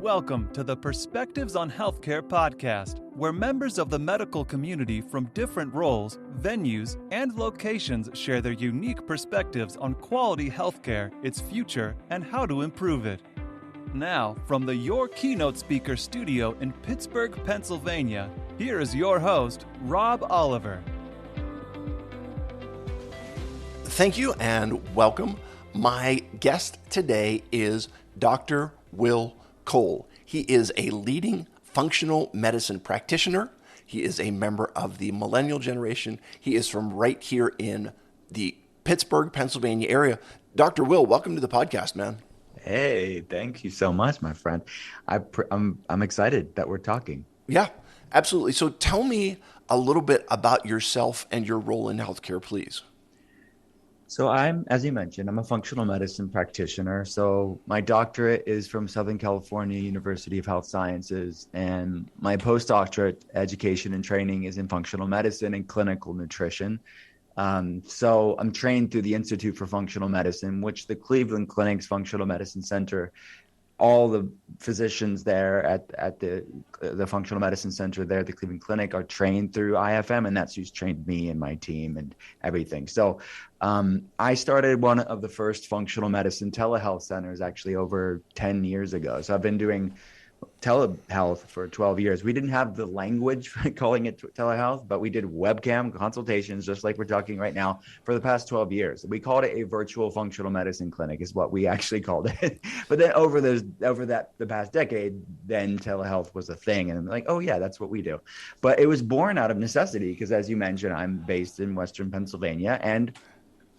Welcome to the Perspectives on Healthcare podcast, where members of the medical community from different roles, venues, and locations share their unique perspectives on quality healthcare, its future, and how to improve it. Now, from the Your Keynote Speaker studio in Pittsburgh, Pennsylvania, here is your host, Rob Oliver. Thank you and welcome. My guest today is Dr. Will Cole. He is a leading functional medicine practitioner. He is a member of the millennial generation. He is from right here in the Pittsburgh, Pennsylvania area. Dr. Will, welcome to the podcast, man. Hey, thank you so much, my friend. I'm excited that we're talking. Yeah, absolutely. So tell me a little bit about yourself and your role in healthcare, please. So as you mentioned, I'm a functional medicine practitioner. So my doctorate is from Southern California University of Health Sciences, and my postdoctorate education and training is in functional medicine and clinical nutrition. So I'm trained through the Institute for Functional Medicine, which the Cleveland Clinic's Functional Medicine Center, all the physicians there at the Functional Medicine Center there at the Cleveland Clinic are trained through IFM, and that's who's trained me and my team and everything. So I started one of the first functional medicine telehealth centers actually over 10 years ago. So I've been doing telehealth for 12 years. We didn't have the language for calling it telehealth, but we did webcam consultations just like we're talking right now for the past 12 years. We called it a virtual functional medicine clinic is what we actually called it. But then over the past decade, then telehealth was a thing. And I'm like, oh yeah, that's what we do. But it was born out of necessity because as you mentioned, I'm based in Western Pennsylvania, and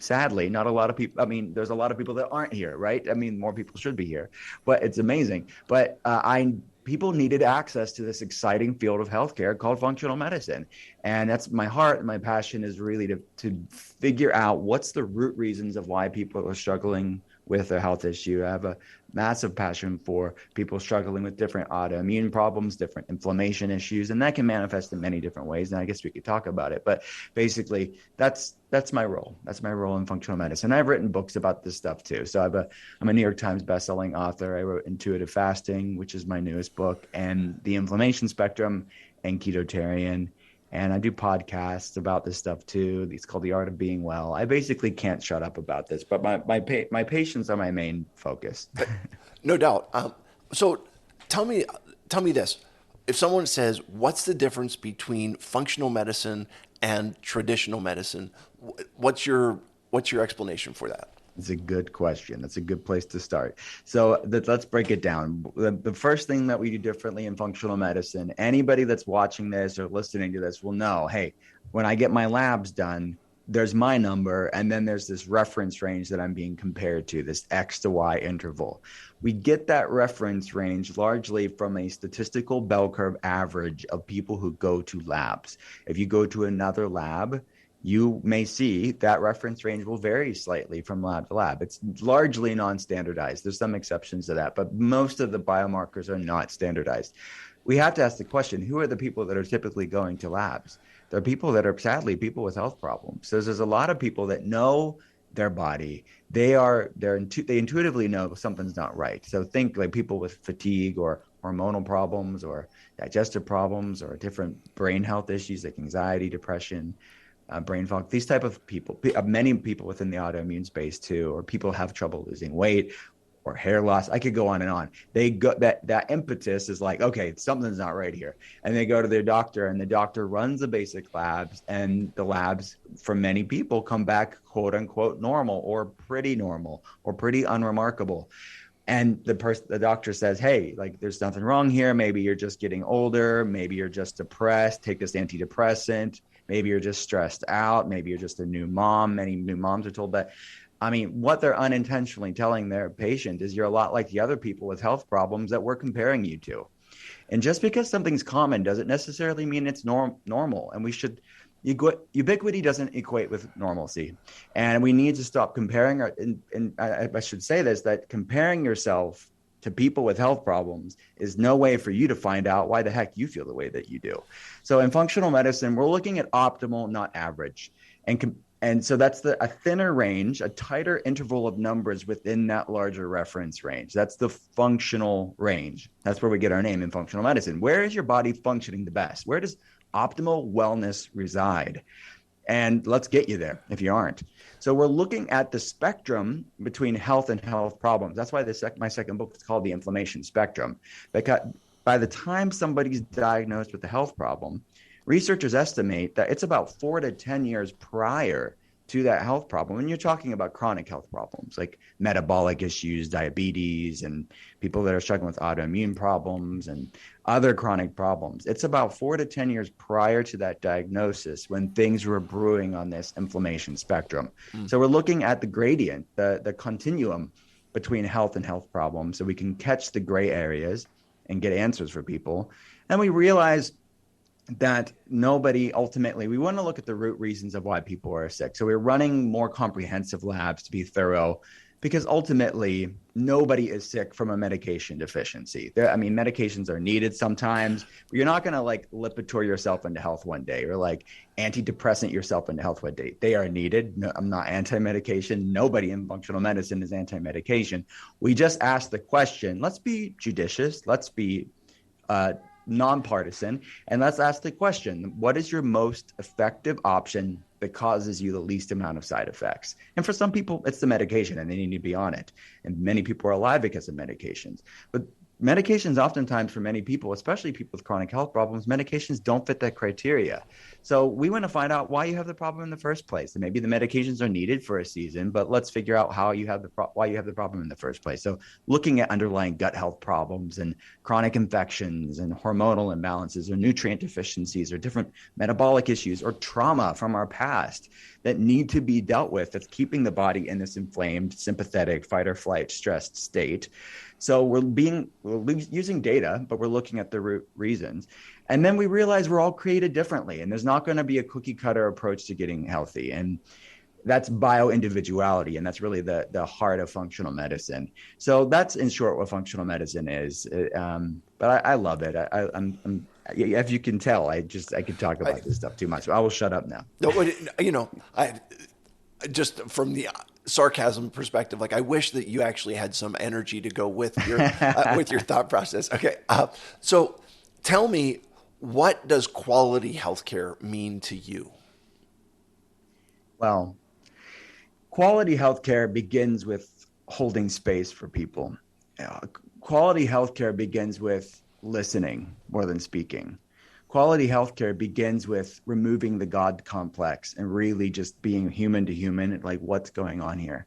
sadly, not a lot of people. I mean, there's a lot of people that aren't here, right? I mean, more people should be here, but it's amazing. But people needed access to this exciting field of healthcare called functional medicine. And that's my heart and my passion is really to figure out what's the root reasons of why people are struggling with a health issue. I have a massive passion for people struggling with different autoimmune problems, different inflammation issues, and that can manifest in many different ways. And I guess we could talk about it, but basically that's my role. That's my role in functional medicine. I've written books about this stuff too. So I'm a New York Times bestselling author. I wrote Intuitive Fasting, which is my newest book, and The Inflammation Spectrum and Ketotarian. And I do podcasts about this stuff too. It's called The Art of Being Well. I basically can't shut up about this, but my patients are my main focus. No doubt. So tell me this. If someone says, what's the difference between functional medicine and traditional medicine? What's your explanation for that? It's a good question. That's a good place to start. So let's break it down. The first thing that we do differently in functional medicine, anybody that's watching this or listening to this will know, hey, when I get my labs done, there's my number, and then there's this reference range that I'm being compared to, this X to Y interval. We get that reference range largely from a statistical bell curve average of people who go to labs. If you go to another lab, you may see that reference range will vary slightly from lab to lab. It's largely non-standardized. There's some exceptions to that, but most of the biomarkers are not standardized. We have to ask the question, who are the people that are typically going to labs? There are people that are sadly people with health problems. So there's a lot of people that know their body. They intuitively know something's not right. So think like people with fatigue or hormonal problems or digestive problems or different brain health issues like anxiety, depression, brain fog, these type of people, many people within the autoimmune space too, or people have trouble losing weight or hair loss. I could go on and on. They go that impetus is like, okay, something's not right here. And they go to their doctor and the doctor runs the basic labs, and the labs for many people come back quote unquote normal or pretty unremarkable. And the doctor says, hey, like there's nothing wrong here. Maybe you're just getting older. Maybe you're just depressed. Take this antidepressant. Maybe you're just stressed out. Maybe you're just a new mom. Many new moms are told that. I mean, what they're unintentionally telling their patient is you're a lot like the other people with health problems that we're comparing you to. And just because something's common doesn't necessarily mean it's normal. And ubiquity doesn't equate with normalcy. And we need to stop comparing. And I should say this, that comparing yourself to people with health problems is no way for you to find out why the heck you feel the way that you do. So in functional medicine, we're looking at optimal, not average. And And so that's a thinner range, a tighter interval of numbers within that larger reference range. That's the functional range. That's where we get our name in functional medicine. Where is your body functioning the best? Where does optimal wellness reside? And let's get you there if you aren't. So we're looking at the spectrum between health and health problems. That's why my second book is called The Inflammation Spectrum. Because by the time somebody's diagnosed with a health problem, researchers estimate that it's about 4 to 10 years prior to that health problem. And you're talking about chronic health problems like metabolic issues, diabetes, and people that are struggling with autoimmune problems and other chronic problems. It's about 4 to 10 years prior to that diagnosis when things were brewing on this inflammation spectrum. So we're looking at the gradient, the continuum between health and health problems, so we can catch the gray areas and get answers for people. And we realize that we want to look at the root reasons of why people are sick. So we're running more comprehensive labs to be thorough, because ultimately nobody is sick from a medication deficiency. Medications are needed sometimes. You're not going to like Lipitor yourself into health one day or like antidepressant yourself into health one day. They are needed. No, I'm not anti-medication. Nobody in functional medicine is anti-medication. We just ask the question, let's be judicious. Let's be nonpartisan, and let's ask the question, what is your most effective option that causes you the least amount of side effects? And for some people, it's the medication and they need to be on it. And many people are alive because of medications. But medications oftentimes for many people, especially people with chronic health problems, medications don't fit that criteria. So we want to find out why you have the problem in the first place. And maybe the medications are needed for a season, but let's figure out why you have the problem in the first place. So looking at underlying gut health problems and chronic infections and hormonal imbalances or nutrient deficiencies or different metabolic issues or trauma from our past that need to be dealt with, that's keeping the body in this inflamed, sympathetic, fight or flight, stressed state. So we're using data, but we're looking at the root reasons. And then we realize we're all created differently, and there's not going to be a cookie cutter approach to getting healthy. And that's bio-individuality, and that's really the heart of functional medicine. So that's in short what functional medicine is. But I love it. I'm if you can tell, I could talk about this stuff too much. So I will shut up now. No, I just from the sarcasm perspective, like I wish that you actually had some energy to go with your with your thought process. Okay, so tell me, what does quality healthcare mean to you? Well, quality healthcare begins with holding space for people. Quality healthcare begins with listening more than speaking. Quality healthcare begins with removing the God complex and really just being human to human, like what's going on here.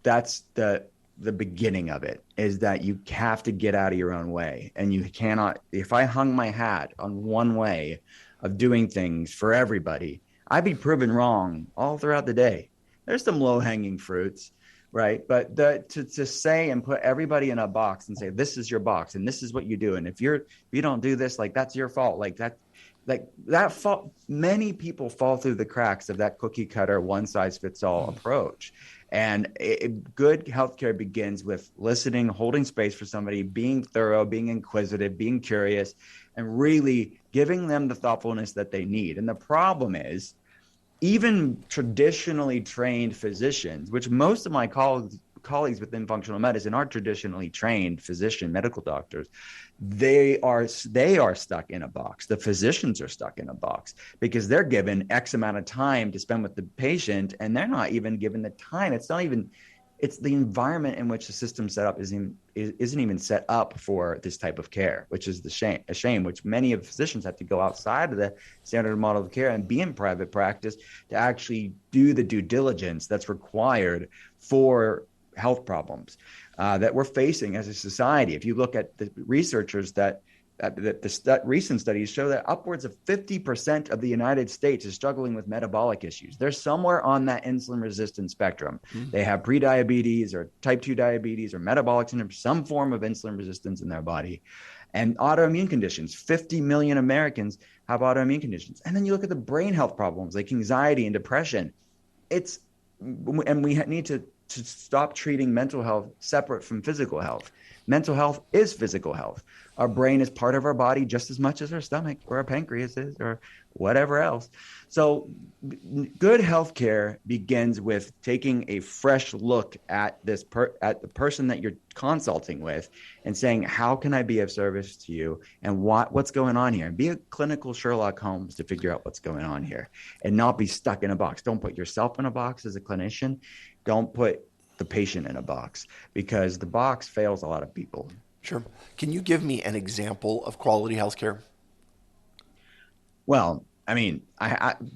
That's the beginning of it, is that you have to get out of your own way. And you cannot, if I hung my hat on one way of doing things for everybody, I'd be proven wrong all throughout the day. There's some low-hanging fruits, right? But to say and put everybody in a box and say, this is your box and this is what you do. And if you don't do this, like that's your fault. Like that fault, many people fall through the cracks of that cookie cutter, one size fits all approach. And good healthcare begins with listening, holding space for somebody, being thorough, being inquisitive, being curious, and really giving them the thoughtfulness that they need. And the problem is, even traditionally trained physicians, which most of my colleagues within functional medicine are traditionally trained medical doctors, they are stuck in a box. The physicians are stuck in a box because they're given X amount of time to spend with the patient, and they're not even given the time. It's the environment in which the system set up isn't even set up for this type of care, which is a shame, which many of physicians have to go outside of the standard model of care and be in private practice to actually do the due diligence that's required for health problems that we're facing as a society. If you look at the researchers recent studies show that upwards of 50% of the United States is struggling with metabolic issues. They're somewhere on that insulin resistance spectrum. They have prediabetes or type 2 diabetes or metabolic syndrome, some form of insulin resistance in their body. And autoimmune conditions, 50 million Americans have autoimmune conditions. And then you look at the brain health problems like anxiety and depression. And we need to to stop treating mental health separate from physical health. Mental health is physical health. Our brain is part of our body just as much as our stomach or our pancreas is or whatever else. So good healthcare begins with taking a fresh look at at the person that you're consulting with and saying, how can I be of service to you and what's going on here? And be a clinical Sherlock Holmes to figure out what's going on here and not be stuck in a box. Don't put yourself in a box as a clinician. Don't put the patient in a box, because the box fails a lot of people. Sure. Can you give me an example of quality healthcare? Well, I mean,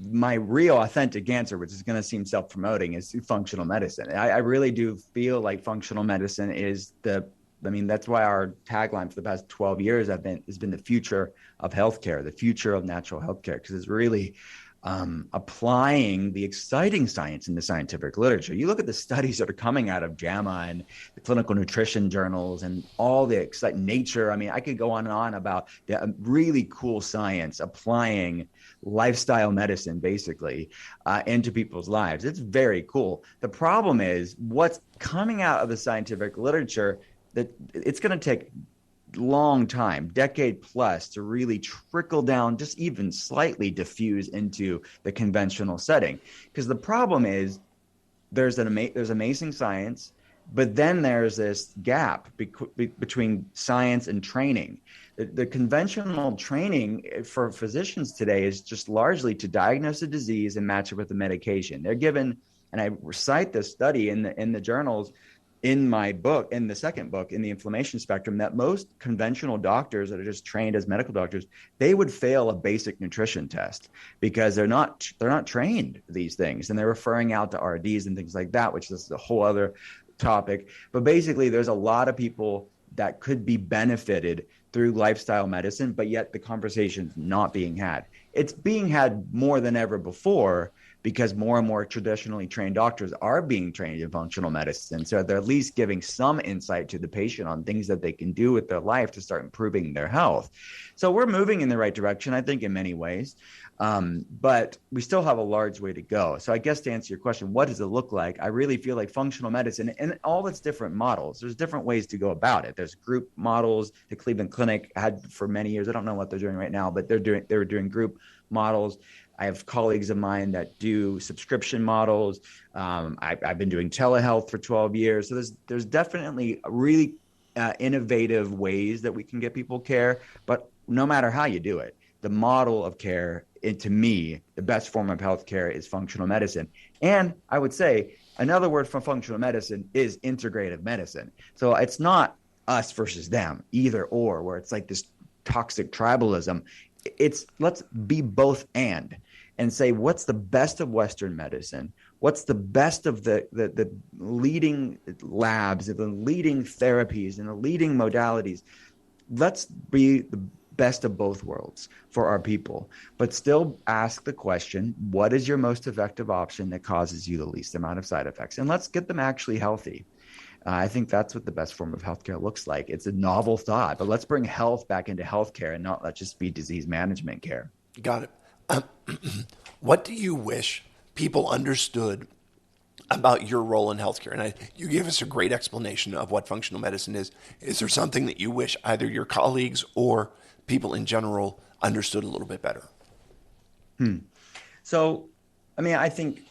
my real authentic answer, which is going to seem self-promoting, is functional medicine. I really do feel like functional medicine is that's why our tagline for the past 12 years has been the future of healthcare, the future of natural healthcare, because it's really applying the exciting science in the scientific literature. You look at the studies that are coming out of JAMA and the clinical nutrition journals and all the exciting Nature. I mean, I could go on and on about the really cool science applying lifestyle medicine basically into people's lives. It's very cool. The problem is what's coming out of the scientific literature, that it's going to take long time, decade plus, to really trickle down, just even slightly diffuse into the conventional setting. Because the problem is there's amazing science, but then there's this gap between science and training. The conventional training for physicians today is just largely to diagnose a disease and match it with a medication. They're given, and I recite this study in the journals, in my book, in the second book, in the inflammation spectrum, that most conventional doctors that are just trained as medical doctors, they would fail a basic nutrition test because they're not trained these things, and they're referring out to RDs and things like that, which is a whole other topic. But basically, there's a lot of people that could be benefited through lifestyle medicine, but yet the conversation's not being had. It's being had more than ever before, because more and more traditionally trained doctors are being trained in functional medicine. So they're at least giving some insight to the patient on things that they can do with their life to start improving their health. So we're moving in the right direction, I think, in many ways. But we still have a large way to go. So I guess to answer your question, what does it look like? I really feel like functional medicine and all its different models, there's different ways to go about it. There's group models. The Cleveland Clinic had for many years. I don't know what they're doing right now, but they were doing group models. I have colleagues of mine that do subscription models. I've been doing telehealth for 12 years. So there's definitely really innovative ways that we can get people care. But no matter how you do it, the model of care, to me, the best form of healthcare is functional medicine. And I would say another word for functional medicine is integrative medicine. So it's not us versus them, either or, where it's like this toxic tribalism. It's let's be both and say what's the best of Western medicine, what's the best of the leading labs, the leading therapies, and the leading modalities. Let's be the best of both worlds for our people, but still ask the question, what is your most effective option that causes you the least amount of side effects? And let's get them actually healthy. I think that's what the best form of healthcare looks like. It's a novel thought, but let's bring health back into healthcare and not let just be disease management care. Got it. What do you wish people understood about your role in healthcare? And you gave us a great explanation of what functional medicine is. Is there something that you wish either your colleagues or people in general understood a little bit better? So, I mean, I think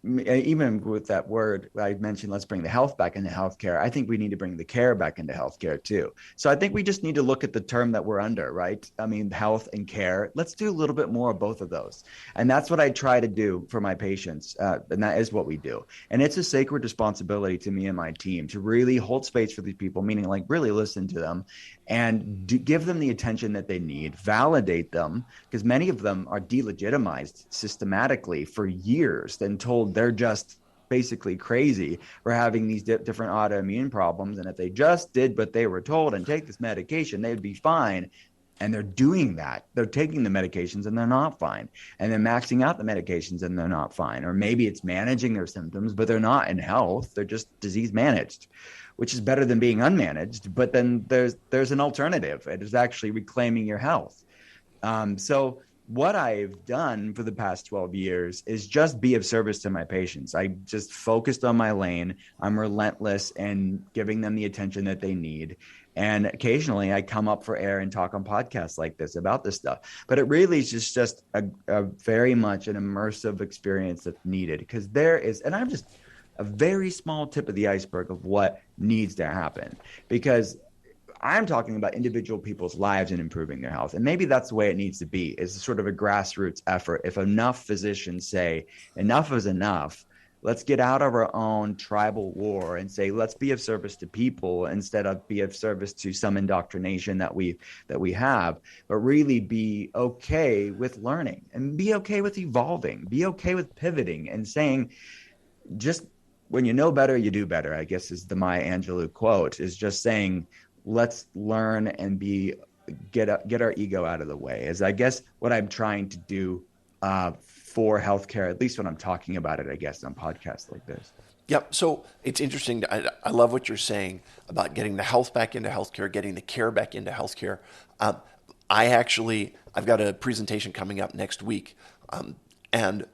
even with that word I mentioned, let's bring the health back into healthcare. I think we need to bring the care back into healthcare too. So I think we just need to look at the term that we're under, right? I mean, health and care. Let's do a little bit more of both of those. And that's what I try to do for my patients. And that is what we do. And it's a sacred responsibility to me and my team to really hold space for these people, meaning like really listen to them and give them the attention that they need, validate them, because many of them are delegitimized systematically for years and told they're just basically crazy for having these different autoimmune problems. And if they just did what they were told and take this medication, they'd be fine. And they're doing that. They're taking the medications and they're not fine. And they're maxing out the medications and they're not fine. Or maybe it's managing their symptoms, but they're not in health. They're just disease managed, which is better than being unmanaged. But then there's an alternative. It is actually reclaiming your health. So what I've done for the past 12 years is just be of service to my patients. I just focused on my lane. I'm relentless in giving them the attention that they need. And occasionally I come up for air and talk on podcasts like this about this stuff. But it really is just a very much an immersive experience that's needed, because there is, and I'm just a very small tip of the iceberg of what needs to happen, because I'm talking about individual people's lives and improving their health. And maybe that's the way it needs to be, is sort of a grassroots effort. If enough physicians say enough is enough, let's get out of our own tribal war and say, let's be of service to people instead of be of service to some indoctrination that we have, but really be okay with learning and be okay with evolving, be okay with pivoting and saying, just when you know better, you do better, I guess is the Maya Angelou quote, is just saying, let's learn and get our ego out of the way, is I guess what I'm trying to do for healthcare, at least when I'm talking about it, I guess, on podcasts like this. Yep. So it's interesting. I love what you're saying about getting the health back into healthcare, getting the care back into healthcare. I've got a presentation coming up next week, and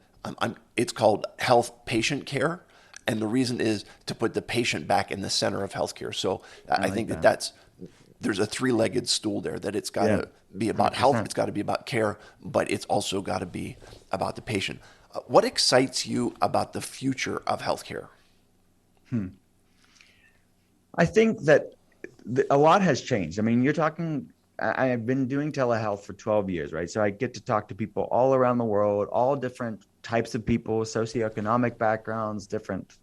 it's called Health Patient Care. And the reason is to put the patient back in the center of healthcare. So I think there's a three-legged stool there, that it's got to be about 100%. Health, it's got to be about care, but it's also got to be about the patient. What excites you about the future of healthcare? I think that a lot has changed. I mean, I've been doing telehealth for 12 years, right? So I get to talk to people all around the world, all different types of people, socioeconomic backgrounds, different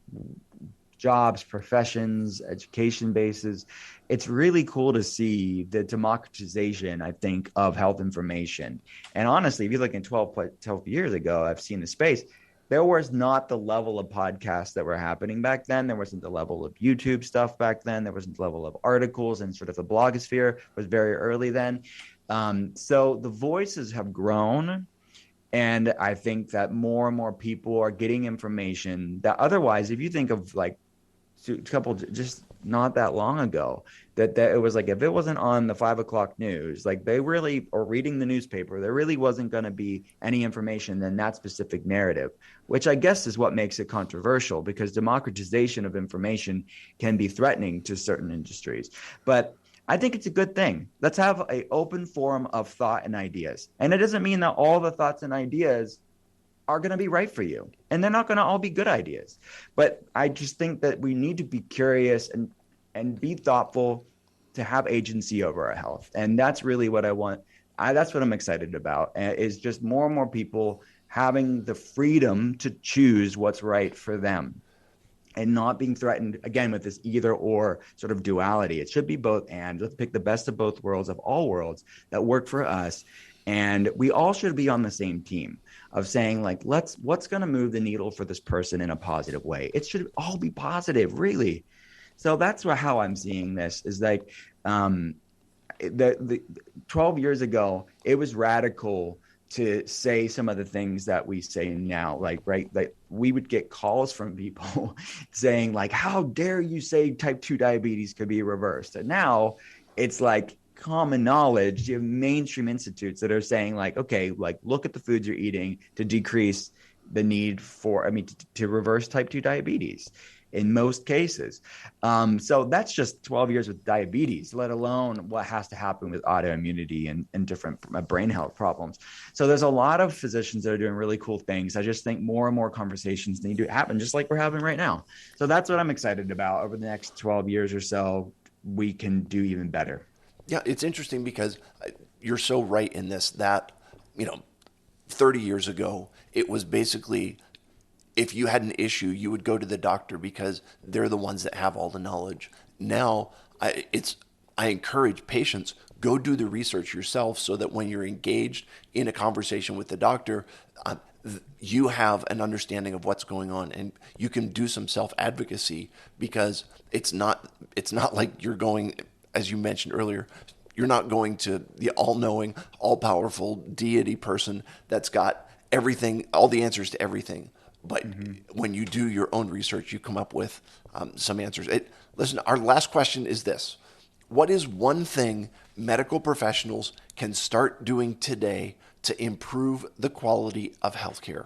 jobs, professions, education bases. It's really cool to see the democratization, I think, of health information. And honestly, if you look at 12 years ago, I've seen the space. There was not the level of podcasts that were happening back then. There wasn't the level of YouTube stuff back then. There wasn't the level of articles, and sort of the blogosphere was very early then. So the voices have grown. And I think that more and more people are getting information that otherwise, if you think of like a couple just not that long ago, that it was like, if it wasn't on the 5 o'clock news, like they really, or reading the newspaper, there really wasn't going to be any information in that specific narrative, which I guess is what makes it controversial, because democratization of information can be threatening to certain industries. But I think it's a good thing. Let's have an open forum of thought and ideas. And it doesn't mean that all the thoughts and ideas are going to be right for you. And they're not going to all be good ideas. But I just think that we need to be curious and be thoughtful to have agency over our health. And that's really what I want. That's what I'm excited about, is just more and more people having the freedom to choose what's right for them, and not being threatened, again, with this either or sort of duality. It should be both and. Let's pick the best of both worlds, of all worlds, that work for us. And we all should be on the same team of saying, like, what's going to move the needle for this person in a positive way? It should all be positive, really. So that's how I'm seeing this, is like the 12 years ago, it was radical to say some of the things that we say now, like we would get calls from people saying like, how dare you say type 2 diabetes could be reversed? And now it's like common knowledge. You have mainstream institutes that are saying like, okay, like look at the foods you're eating to decrease the need for, to reverse type 2 diabetes in most cases. So that's just 12 years with diabetes, let alone what has to happen with autoimmunity and different brain health problems. So there's a lot of physicians that are doing really cool things. I just think more and more conversations need to happen, just like we're having right now. So that's what I'm excited about. Over the next 12 years or so, we can do even better. Yeah, it's interesting because you're so right in this, that, 30 years ago, it was basically, if you had an issue, you would go to the doctor because they're the ones that have all the knowledge. Now, I encourage patients, go do the research yourself, so that when you're engaged in a conversation with the doctor, you have an understanding of what's going on, and you can do some self-advocacy, because it's not like you're going, as you mentioned earlier, you're not going to the all-knowing, all-powerful deity person that's got everything, all the answers to everything. But when you do your own research, you come up with some answers. Listen, our last question is this. What is one thing medical professionals can start doing today to improve the quality of healthcare?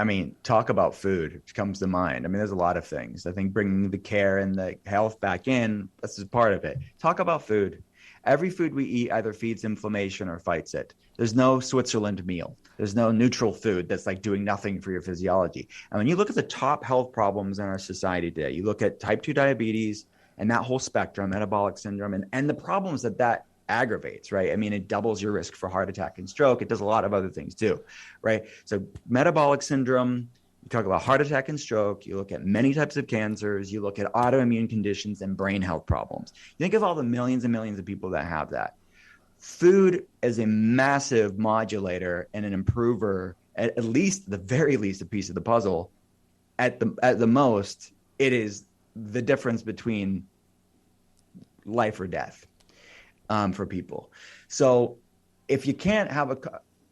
I mean, talk about food, which comes to mind. I mean, there's a lot of things. I think bringing the care and the health back in, this is part of it. Talk about food. Every food we eat either feeds inflammation or fights it. There's no Switzerland meal. There's no neutral food that's like doing nothing for your physiology. And when you look at the top health problems in our society today, you look at type 2 diabetes and that whole spectrum, metabolic syndrome, and the problems that aggravates, right? I mean, it doubles your risk for heart attack and stroke. It does a lot of other things too, right? So metabolic syndrome, you talk about heart attack and stroke, you look at many types of cancers, you look at autoimmune conditions and brain health problems. You think of all the millions and millions of people that have that. Food is a massive modulator and an improver, at least, the very least, a piece of the puzzle. At the most, it is the difference between life or death. For people. So if you can't have a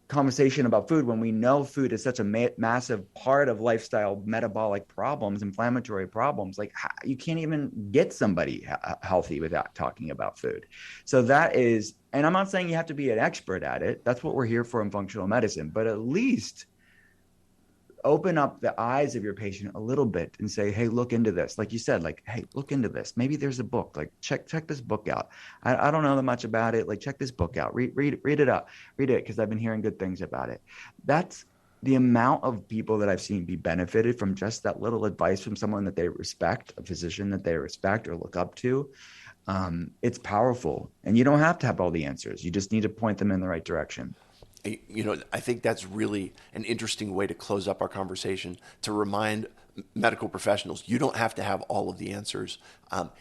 conversation about food when we know food is such a massive part of lifestyle metabolic problems, inflammatory problems, like you can't even get somebody healthy without talking about food. So that is, and I'm not saying you have to be an expert at it. That's what we're here for in functional medicine, but at least open up the eyes of your patient a little bit and say, hey, look into this. Like you said, like, hey, look into this. Maybe there's a book, like check this book out. I don't know that much about it. Like, check this book out, read it up, read it. Cause I've been hearing good things about it. That's the amount of people that I've seen be benefited from just that little advice from someone that they respect, a physician that they respect or look up to. It's powerful, and you don't have to have all the answers. You just need to point them in the right direction. You know, I think that's really an interesting way to close up our conversation, to remind medical professionals, you don't have to have all of the answers.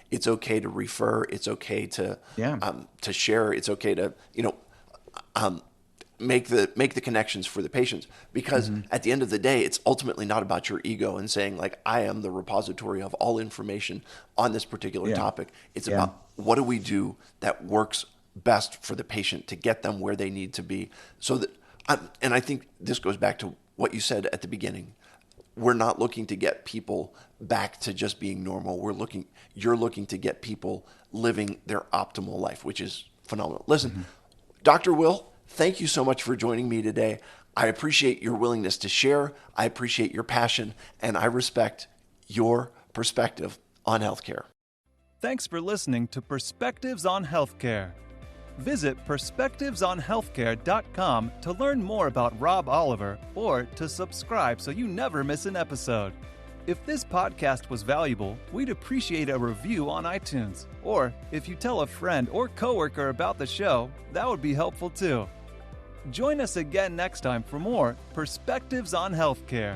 It's okay to refer. It's okay to share. It's okay to, make the connections for the patients, because at the end of the day, it's ultimately not about your ego and saying like, I am the repository of all information on this particular topic. It's about what do we do that works best for the patient to get them where they need to be. So that, and I think this goes back to what you said at the beginning. We're not looking to get people back to just being normal. You're looking to get people living their optimal life, which is phenomenal. Listen, Dr. Will, thank you so much for joining me today. I appreciate your willingness to share. I appreciate your passion, and I respect your perspective on healthcare. Thanks for listening to Perspectives on Healthcare. Visit perspectivesonhealthcare.com to learn more about Rob Oliver or to subscribe so you never miss an episode. If this podcast was valuable, we'd appreciate a review on iTunes. Or if you tell a friend or coworker about the show, that would be helpful too. Join us again next time for more Perspectives on Healthcare.